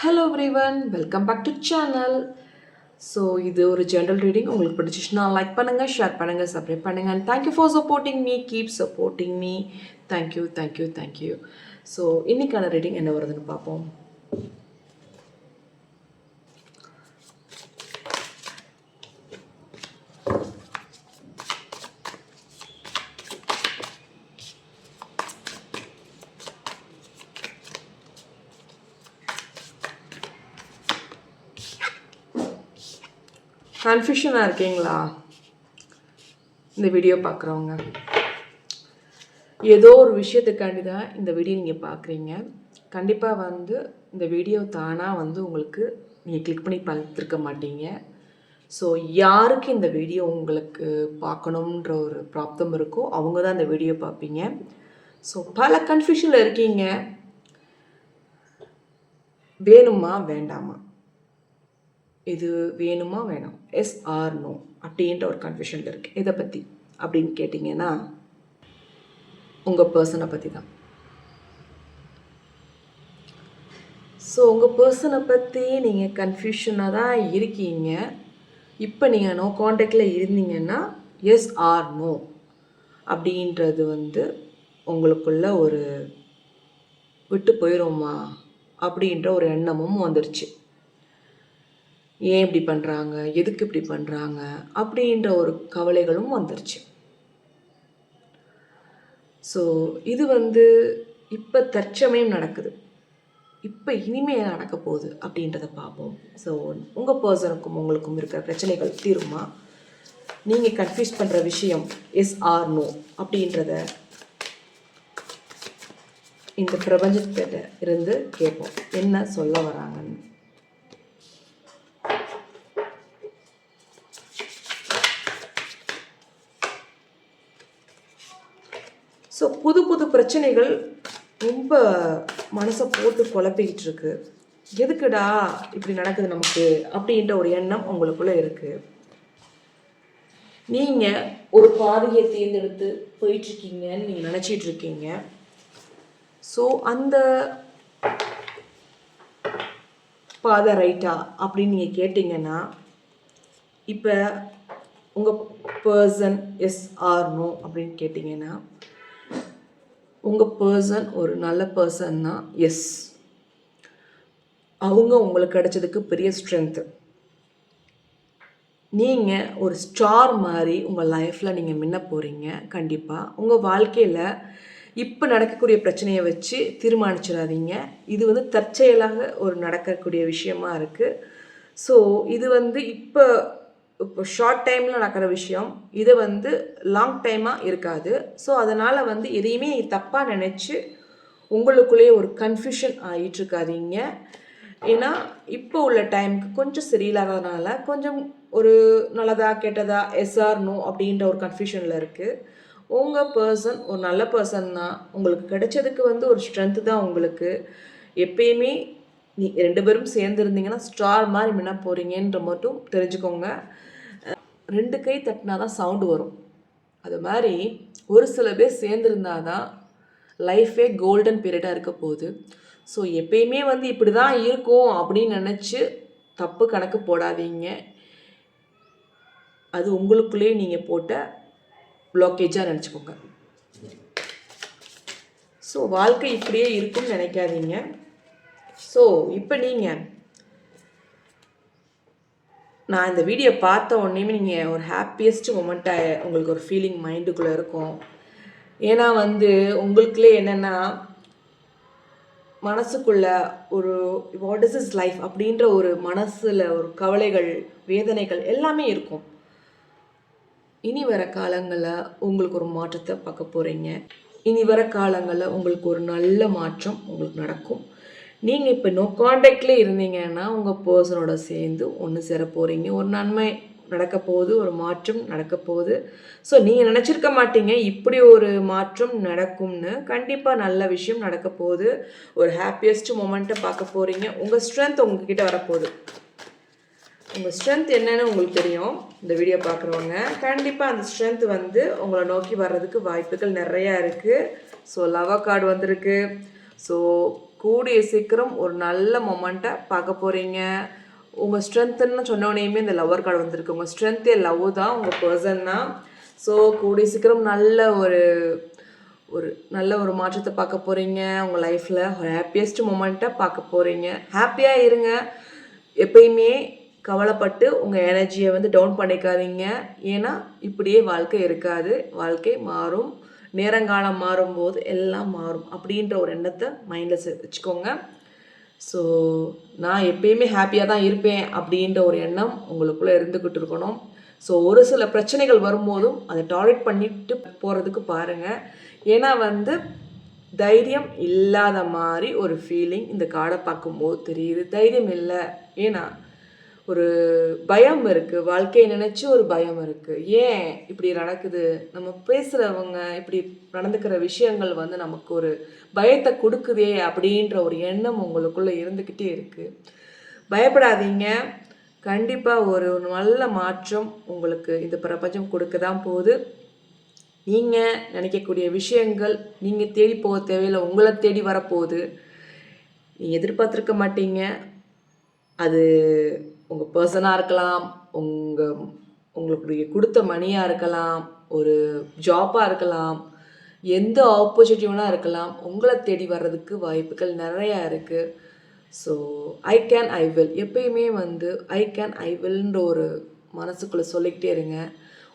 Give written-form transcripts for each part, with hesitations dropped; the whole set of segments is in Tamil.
Hello everyone, welcome back to channel. So இது ஒரு ஜென்ரல் ரீடிங். உங்களுக்கு பிடிச்சிச்சுன்னா லைக் பண்ணுங்கள், ஷேர் பண்ணுங்கள், சப்ஸ்கிரைப் பண்ணுங்கள். And thank you for supporting me, keep supporting me. Thank you. So இன்னைக்கான ரீடிங் என்ன வருதுன்னு பார்ப்போம். கன்ஃபியூஷனாக இருக்கீங்களா? இந்த வீடியோ பார்க்குறவங்க ஏதோ ஒரு விஷயத்துக்காண்டி தான் இந்த வீடியோ நீங்கள் பார்க்குறீங்க. கண்டிப்பாக இந்த வீடியோ தானாக உங்களுக்கு நீங்கள் கிளிக் பண்ணி பார்த்துருக்க மாட்டீங்க. ஸோ யாருக்கு இந்த வீடியோ உங்களுக்கு பார்க்கணுன்ற ஒரு ப்ராப்ளம் இருக்கோ அவங்க தான் இந்த வீடியோ பார்ப்பீங்க. ஸோ பல கன்ஃபியூஷனில் இருக்கீங்க. வேணுமா வேண்டாமா, இது வேணுமா வேணாம், எஸ் ஆர் நோ அப்படின்ற ஒரு கன்ஃபியூஷன் இருக்குது. இதை பற்றி அப்படின்னு கேட்டிங்கன்னா உங்கள் பர்சனை பற்றி தான். ஸோ உங்கள் பர்சனை பற்றி நீங்கள் கன்ஃபியூஷனாக தான் இருக்கீங்க. இப்போ நீங்கள் நோ கான்டாக்டில் இருந்தீங்கன்னா எஸ் ஆர் நோ அப்படின்றது உங்களுக்குள்ள ஒரு விட்டு போயிடுமா அப்படின்ற ஒரு எண்ணமும் வந்துடுச்சு. ஏன் இப்படி பண்ணுறாங்க, எதுக்கு இப்படி பண்ணுறாங்க அப்படின்ற ஒரு கவலைகளும் வந்துருச்சு. ஸோ இது இப்போ தற்சமயம் நடக்குது. இப்போ இனிமேல் நடக்க போகுது அப்படின்றத பார்ப்போம். ஸோ உங்கள் பர்சனுக்கும் உங்களுக்கும் இருக்கிற பிரச்சனைகள் தீருமா? நீங்கள் கன்ஃபியூஸ் பண்ணுற விஷயம் எஸ் ஆர் நோ அப்படின்றத இந்த பிரபஞ்சத்திட்ட இருந்து கேட்போம், என்ன சொல்ல வராங்கன்னு. ஸோ புது பிரச்சனைகள் ரொம்ப மனசை போட்டு குழப்பிக்கிட்டு இருக்கு. எதுக்குடா இப்படி நடக்குது நமக்கு அப்படின்ற ஒரு எண்ணம் உங்களுக்குள்ளே இருக்குது. நீங்கள் ஒரு பாதையை தேர்ந்தெடுத்து போயிட்டுருக்கீங்கன்னு நீங்கள் நினச்சிட்டு இருக்கீங்க. ஸோ அந்த பாதை ரைட்டா அப்படின்னு நீங்கள் கேட்டிங்கன்னா, இப்போ உங்கள் பர்சன் எஸ் ஆர் நோ அப்படின்னு கேட்டிங்கன்னா, உங்கள் பர்சன் ஒரு நல்ல பர்சன் தான். எஸ், அவங்க உங்களுக்கு கிடைச்சதுக்கு பெரிய ஸ்ட்ரென்த்து. நீங்கள் ஒரு ஸ்டார் மாதிரி உங்கள் லைஃப்பில் நீங்கள் முன்ன போகிறீங்க. கண்டிப்பாக உங்கள் வாழ்க்கையில் இப்போ நடக்கக்கூடிய பிரச்சனையை வச்சு தீர்மானிச்சிடாதீங்க. இது தற்செயலாக ஒரு நடக்கக்கூடிய விஷயமா இருக்குது. ஸோ இது இப்போ ஷார்ட் டைமில் நடக்கிற விஷயம், இது லாங் டைமாக இருக்காது. ஸோ அதனால் எதையுமே தப்பாக நினச்சி உங்களுக்குள்ளேயே ஒரு கன்ஃபியூஷன் ஆகிட்டுருக்காதீங்க. ஏன்னா இப்போ உள்ள டைமுக்கு கொஞ்சம் சரியில்லாததுனால கொஞ்சம் ஒரு நல்லதா கெட்டதா எஸ்ஆர் நோ அப்படின்ற ஒரு கன்ஃபியூஷனில் இருக்குது. உங்கள் பர்சன் ஒரு நல்ல பர்சன் தான். உங்களுக்கு கிடைச்சதுக்கு ஒரு ஸ்ட்ரென்த்து தான். உங்களுக்கு எப்பயுமே நீ 2 பேரும் சேர்ந்துருந்தீங்கன்னா ஸ்டார் மாதிரி முன்ன போகிறீங்கன்ற மட்டும் தெரிஞ்சுக்கோங்க. 2 கை தட்டினா தான் சவுண்டு வரும். அது மாதிரி ஒரு சில பேர் சேர்ந்துருந்தால் தான் லைஃபே கோல்டன் பீரியடாக இருக்க போகுது. ஸோ எப்பயுமே இப்படி தான் இருக்கும் அப்படின்னு நினச்சி தப்பு கணக்கு போடாதீங்க. அது உங்களுக்குள்ளேயே நீங்கள் போட்ட பிளாக்கேஜாக நினச்சிக்கோங்க. ஸோ வாழ்க்கை இப்படியே இருக்கும்னு நினைக்காதீங்க. ஸோ இப்போ நான் இந்த வீடியோ பார்த்த உடனேயுமே நீங்கள் ஒரு ஹாப்பியஸ்ட் மொமெண்ட்டாக உங்களுக்கு ஒரு ஃபீலிங் மைண்டுக்குள்ளே இருக்கும். ஏன்னா உங்களுக்குள்ளே என்னென்னா மனசுக்குள்ள ஒரு வாட் இஸ் இஸ் லைஃப் அப்படின்ற ஒரு மனசில் ஒரு கவலைகள், வேதனைகள் எல்லாமே இருக்கும். இனி வர காலங்களில் உங்களுக்கு ஒரு மாற்றத்தை பார்க்க போகிறீங்க. இனி வர காலங்களில் உங்களுக்கு ஒரு நல்ல மாற்றம் உங்களுக்கு நடக்கும். நீங்கள் இப்போ நோ கான்டாக்ட்லேயே இருந்தீங்கன்னா உங்கள் பர்சனோட சேர்ந்து ஒன்று சேர போகிறீங்க. ஒரு நன்மை நடக்க போகுது, ஒரு மாற்றம் நடக்க போகுது. ஸோ நீங்கள் நினச்சிருக்க மாட்டீங்க இப்படி ஒரு மாற்றம் நடக்கும்னு. கண்டிப்பாக நல்ல விஷயம் நடக்க போகுது. ஒரு ஹாப்பியஸ்ட் மொமெண்ட்டை பார்க்க போகிறீங்க. உங்கள் ஸ்ட்ரென்த் உங்ககிட்ட வரப்போகுது. உங்கள் ஸ்ட்ரென்த் என்னன்னு உங்களுக்கு தெரியும். இந்த வீடியோ பார்க்குறவங்க கண்டிப்பாக அந்த ஸ்ட்ரென்த் உங்களை நோக்கி வர்றதுக்கு வாய்ப்புகள் நிறையா இருக்குது. ஸோ லவ் கார்டு வந்திருக்கு. ஸோ கூடிய சீக்கிரம் ஒரு நல்ல மொமெண்ட்டை பார்க்க போகிறீங்க. உங்கள் ஸ்ட்ரென்த்துன்னு சொன்னோடனேயுமே இந்த லவ்வர் கார்டு வந்திருக்கு. உங்கள் ஸ்ட்ரென்த்தே லவ் தான் உங்கள் பர்சன் தான். ஸோ கூடிய சீக்கிரம் நல்ல ஒரு மாற்றத்தை பார்க்க போகிறீங்க. உங்கள் லைஃப்பில் ஒரு ஹாப்பியஸ்ட் மொமெண்ட்டை பார்க்க போகிறீங்க. ஹாப்பியாக இருங்க. எப்பயுமே கவலைப்பட்டு உங்கள் எனர்ஜியை டவுன் பண்ணிக்காதீங்க. ஏன்னா இப்படியே வாழ்க்கை இருக்காது. வாழ்க்கை மாறும். நேரங்காலம் மாறும்போது எல்லாம் மாறும் அப்படின்ற ஒரு எண்ணத்தை மைண்டில் வச்சுக்கோங்க. ஸோ நான் எப்பயுமே ஹாப்பியாக தான் இருப்பேன் அப்படின்ற ஒரு எண்ணம் உங்களுக்குள்ளே இருந்துக்கிட்டு இருக்கணும். ஸோ ஒரு சில பிரச்சனைகள் வரும்போதும் அதை டாலரேட் பண்ணிட்டு போகிறதுக்கு பாருங்கள். ஏன்னா தைரியம் இல்லாத மாதிரி ஒரு ஃபீலிங் இந்த கார்டை பார்க்கும்போது தெரியுது. தைரியம் இல்லை. ஏன்னா ஒரு பயம் இருக்குது. வாழ்க்கையை நினச்சி ஒரு பயம் இருக்குது. ஏன் இப்படி நடக்குது, நம்ம பேசுகிறவங்க இப்படி நடந்துக்கிற விஷயங்கள் நமக்கு ஒரு பயத்தை கொடுக்குதே அப்படின்ற ஒரு எண்ணம் உங்களுக்குள்ளே இருந்துக்கிட்டே இருக்குது. பயப்படாதீங்க. கண்டிப்பாக ஒரு நல்ல மாற்றம் உங்களுக்கு இந்த பிரபஞ்சம் கொடுக்க தான் போகுது. நீங்கள் நினைக்கக்கூடிய விஷயங்கள் நீங்கள் தேடி போக தேவையில்லை, உங்களை தேடி வரப்போகுது. நீங்கள் எதிர்பார்த்துருக்க மாட்டீங்க. அது உங்கள் பர்சனாக இருக்கலாம், உங்களுக்கு கொடுத்த மணியாக இருக்கலாம், ஒரு ஜாப்பாக இருக்கலாம், எந்த ஆப்பர்ச்சுனிட்டியாக இருக்கலாம். உங்களை தேடி வர்றதுக்கு வாய்ப்புகள் நிறையா இருக்குது. So I can I will எப்பயுமே ஐ கேன் ஐ வில்ன்ற ஒரு மனசுக்குள்ளே சொல்லிக்கிட்டே இருங்க.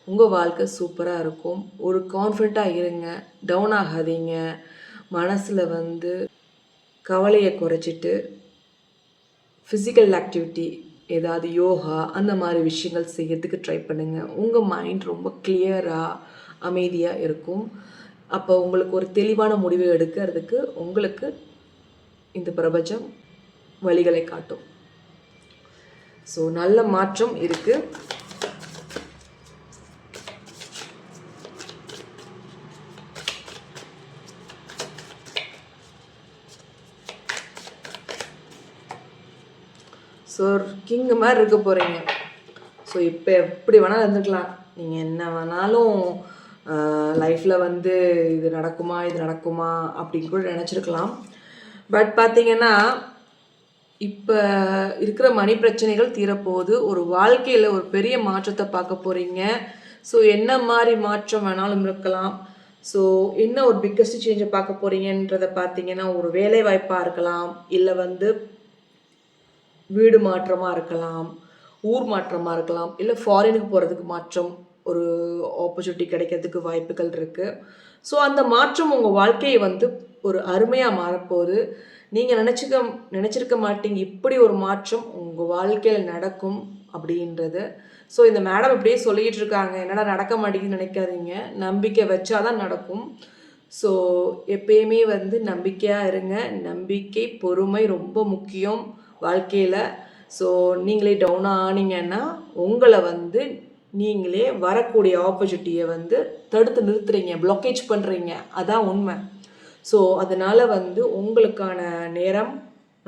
உங்கள் வாழ்க்கை சூப்பராக இருக்கும். ஒரு கான்ஃபிடண்ட்டாக இருங்க. டவுன் ஆகாதீங்க. மனசில் கவலையை குறைச்சிட்டு ஃபிசிக்கல் ஆக்டிவிட்டி, ஏதாவது யோகா அந்த மாதிரி விஷயங்கள் செய்யறதுக்கு ட்ரை பண்ணுங்கள். உங்கள் மைண்ட் ரொம்ப கிளியராக அமைதியாக இருக்கும். அப்போ உங்களுக்கு ஒரு தெளிவான முடிவு எடுக்கிறதுக்கு உங்களுக்கு இந்த பிரபஞ்சம் வழிகளை காட்டும். ஸோ நல்ல மாற்றம் இருக்குது. ஸோ கிங்கு மாதிரி இருக்க போகிறீங்க. ஸோ இப்போ எப்படி வேணாலும் இருந்துக்கலாம். நீங்கள் என்ன வேணாலும் லைஃப்பில் இது நடக்குமா அப்படின்னு கூட நினச்சிருக்கலாம். பட் பார்த்தீங்கன்னா இப்போ இருக்கிற மணி பிரச்சனைகள் தீரப்போகுது. ஒரு வாழ்க்கையில் ஒரு பெரிய மாற்றத்தை பார்க்க போகிறீங்க. ஸோ என்ன மாதிரி மாற்றம் வேணாலும் இருக்கலாம். ஸோ என்ன ஒரு பிக்கஸ்ட் சேஞ்சை பார்க்க போகிறீங்கன்றதை பார்த்தீங்கன்னா ஒரு வேலை வாய்ப்பாக இருக்கலாம், இல்லை வீடு மாற்றமாக இருக்கலாம், ஊர் மாற்றமாக இருக்கலாம், இல்லை ஃபாரினுக்கு போகிறதுக்கு மாற்றம், ஒரு ஆப்பர்ச்சுனிட்டி கிடைக்கிறதுக்கு வாய்ப்புகள் இருக்குது. ஸோ அந்த மாற்றம் உங்கள் வாழ்க்கையை ஒரு அருமையாக மாறப்போகுது. நீங்கள் நினச்சிருக்க மாட்டீங்க இப்படி ஒரு மாற்றம் உங்கள் வாழ்க்கையில் நடக்கும் அப்படின்றது. ஸோ இந்த மேடம் இப்படியே சொல்லிக்கிட்டு இருக்காங்க, என்னடா நடக்க மாட்டேங்குதுன்னு நினைக்காதீங்க. நம்பிக்கை வச்சாதான் நடக்கும். ஸோ எப்பயுமே நம்பிக்கையாக இருங்க. நம்பிக்கை, பொறுமை ரொம்ப முக்கியம் வாழ்க்கையில். ஸோ நீங்களே டவுன் ஆனீங்கன்னா உங்களை நீங்களே வரக்கூடிய ஆப்பர்ச்சுனிட்டியை தடுத்து நிறுத்துறீங்க, பிளாக்கேஜ் பண்ணுறீங்க. அதான் உண்மை. ஸோ அதனால் உங்களுக்கான நேரம்,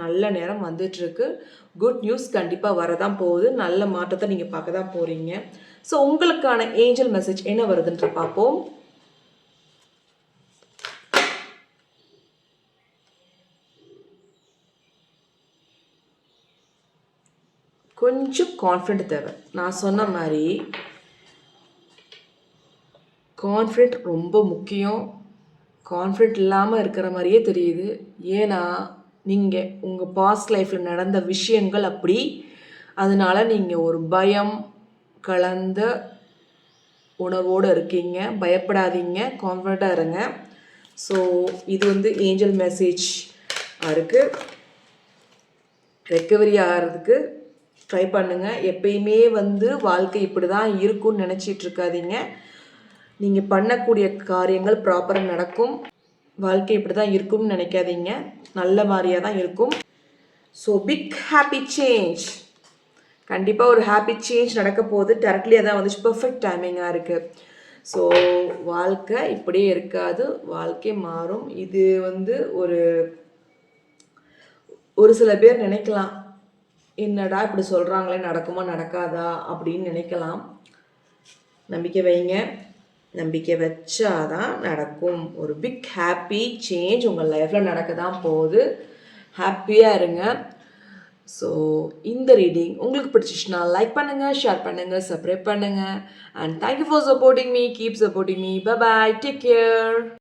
நல்ல நேரம் வந்துட்டுருக்கு. குட் நியூஸ் கண்டிப்பாக வரதான் போகுது. நல்ல மாற்றத்தை நீங்கள் பார்க்க தான் போகிறீங்க. ஸோ உங்களுக்கான ஏஞ்சல் மெசேஜ் என்ன வருதுன்ற பார்ப்போம். கொஞ்சம் கான்ஃபிடென்ட் தேவை. நான் சொன்ன மாதிரி கான்ஃபிடென்ட் ரொம்ப முக்கியம். கான்ஃபிடென்ட் இல்லாமல் இருக்கிற மாதிரியே தெரியுது. ஏன்னா நீங்கள் உங்கள் பாஸ்ட் லைஃப்பில் நடந்த விஷயங்கள் அப்படி. அதனால் நீங்கள் ஒரு பயம் கலந்த உணர்வோடு இருக்கீங்க. பயப்படாதீங்க, கான்ஃபிடென்ட்டாக இருங்க. ஸோ இது ஏஞ்சல் மெசேஜ் இருக்குது. ரெக்கவரி ஆகிறதுக்கு ட்ரை பண்ணுங்கள். எப்பயுமே வாழ்க்கை இப்படி தான் இருக்கும்னு நினச்சிட்டு இருக்காதீங்க. நீங்கள் பண்ணக்கூடிய காரியங்கள் ப்ராப்பராக நடக்கும். வாழ்க்கை இப்படி தான் இருக்கும்னு நினைக்காதீங்க. நல்ல மாதிரியாக தான் இருக்கும். ஸோ பிக் ஹாப்பி சேஞ்ச், கண்டிப்பாக ஒரு ஹாப்பி சேஞ்ச் நடக்க போகுது. டேரக்ட்லி அதான் பர்ஃபெக்ட் டைமிங்காக இருக்குது. ஸோ வாழ்க்கை இப்படியே இருக்காது, வாழ்க்கை மாறும். இது ஒரு சில பேர் நினைக்கலாம், என்னடா இப்படி சொல்கிறாங்களே, நடக்குமா நடக்காதா அப்படின்னு நினைக்கலாம். நம்பிக்கை வைங்க. நம்பிக்கை வச்சாதான் நடக்கும். ஒரு பிக் ஹாப்பி சேஞ்ச் உங்கள் லைஃப்பில் நடக்க தான் போகுது. ஹாப்பியாக இருங்க. ஸோ இந்த ரீடிங் உங்களுக்கு பிடிச்சிச்சுன்னா லைக் பண்ணுங்கள், ஷேர் பண்ணுங்கள், சப்ஸ்கிரைப் பண்ணுங்கள். And thank you for supporting me. Keep supporting me. Bye bye. Take care.